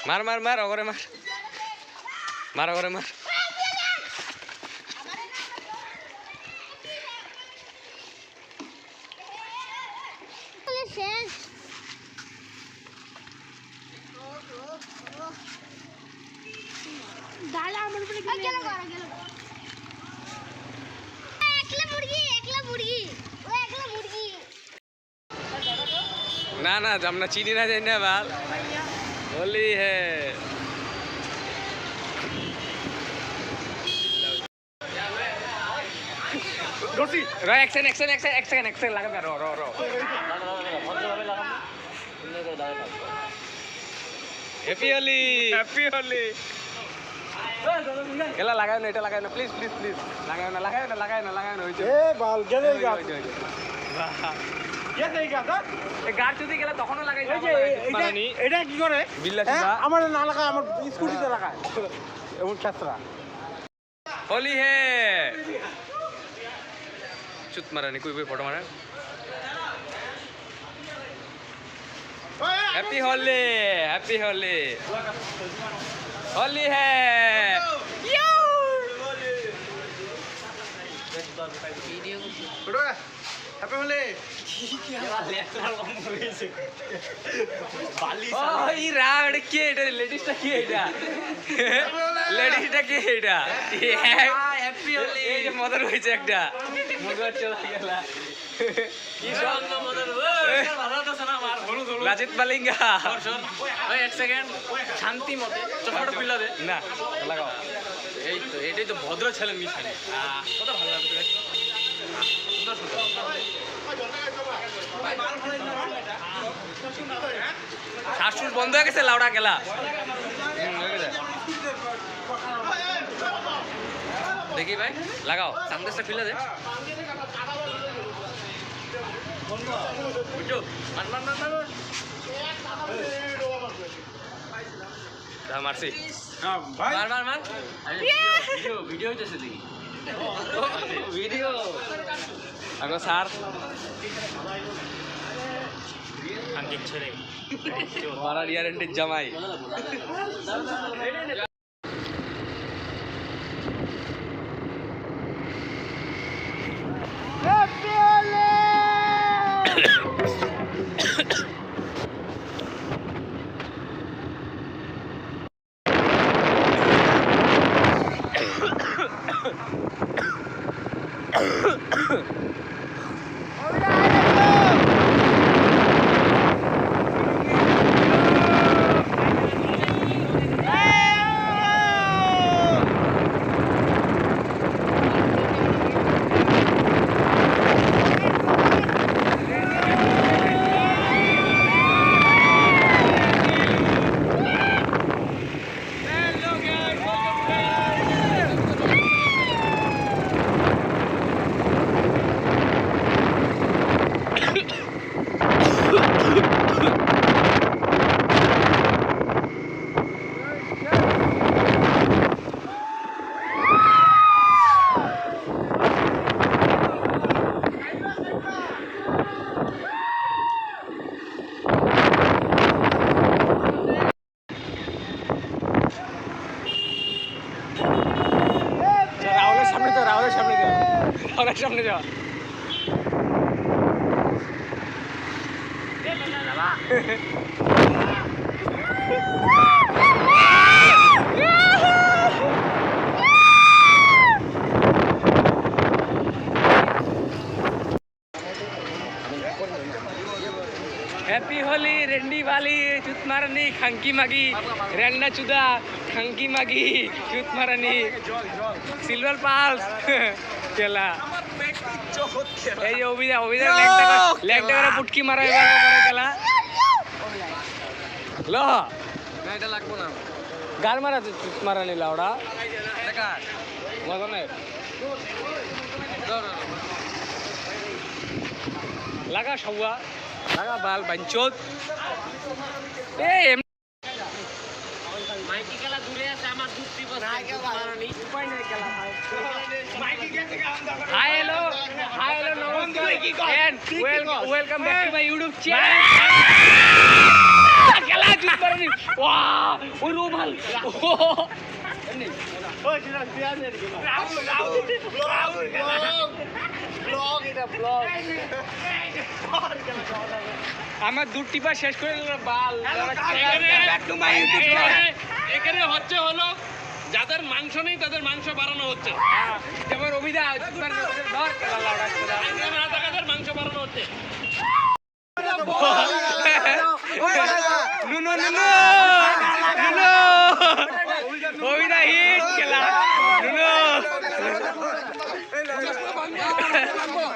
মার মার মার ওরে মার মার ওরে মার ना ना जमना चीनी ना जाने बाल होली है रो एक्शन लगा रो रो रो हैप्पी होली केला लगाओ ना, এটা লাগাও না প্লিজ প্লিজ প্লিজ লাগাও না হইছে এ বাল গেলে গা কে দেইগা তো এ গাড় যদি গেলে তখনও লাগাই যাবে এটা কি করে বিল্লা সুদা আমার না লাগায় আমার স্কুটিতে লাগায় এমন ছাত্রা होली है चुत मारा नहीं कोई फोटो मारा हैप्पी होली होली है हैप्पी होली रावण के लेडीज কি এটা লেডিসটা কি এটা হ্যাপি হোলি এই যে মদর হইছে একটা মদর চলে গেল কি সব মদর ভালো তো শোনা মার হলুদ হলুদ রাজিত বালিঙ্গা ওই এক সেকেন্ড শান্তি মতে চপড় পিলা দে না লাগাও এই তো এটাই তো ভদ্র ছেলে মিশানে কত ভালো লাগছে দেখো সুন্দর সুন্দর শাশুর বন্ধ হয়ে গেছে লাউড়া গেলা দেখি ভাই লাগাও সামনেটা খুলে দে বুঝছো মান মান মান মান মারছি ভাই মার মার মার ভিডিও হইতেছে দেখি ভিডিও আগো স্যার আঙ্কিক ছেড়ে মারা রিয়ারেন্টের জামাই সামনে যাও हैप्पी होली रेंडी वाली चुत मारनी खंकी मागी रेंडा चुदा खंकी मागी चुत मारनी सिल्वर पाल्स केला এই যে অভিদা লেগটা করে পুটকি মারা এবার করে কেলা ল না এটা লাগবো না গাল মারা চুত মারা নি লাউড়া দেখা মজা নাই লাগা সওয়া লাগা বাল বাঞ্চোদ এই মাইকি খেলা দূরে আছে আমার দুটি বস না কে মারানি উপায় নাই খেলা মাইকি গেছে হাই হ্যালো নমস্কার and welcome back to my YouTube channel খেলা জুত মারানি ওয়াও ওই রুমাল আমার দু টিপা শেষ করে দিল বাল। এখানে হচ্ছে হলো যাদের মাংস নেই তাদের মাংস বাড়ানো হচ্ছে, যেমন অভিদা ধর তাদের মাংস বাড়ানো হচ্ছে। নুনো নুনো নুনো অভিদা হিট খেলা নুনো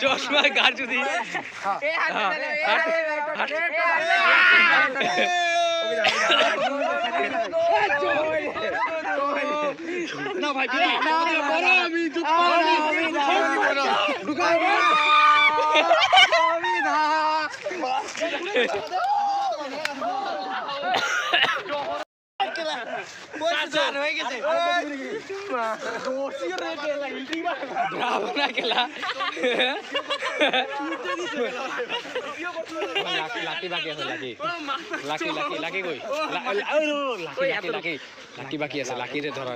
চশমা গাছ যদি না ভাই আমি ব্রাভো খেলা লাকি বাকি আছে লাকি লাকি লাকি লাকি কই লাকি লাকি লাকি বাকি আছে লাকি রে ধরা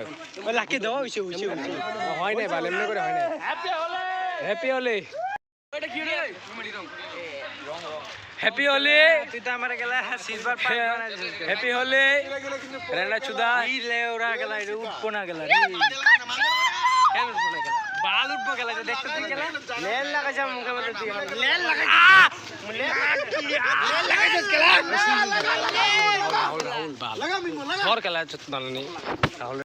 লাকি দেওয়া হইছে হইছে হয় নাই ভালো এমনি করে হয় নাই হ্যাপি হলে হ্যাপি হলে তুই তো আমার গেলা সিলভার হ্যাপি হলে রেনা চুদা ওরা গেলা উঠবো না গেলা কেন উঠবো না গেলা বাল উঠবো গেলা দেখতে তুই গেলা লেল লাগাইছ মুখে মধ্যে তুই লেল লাগাইছ লেল লাগাইছ গেলা রাহুল বাল ধর খেলা চুত নানি রাহুল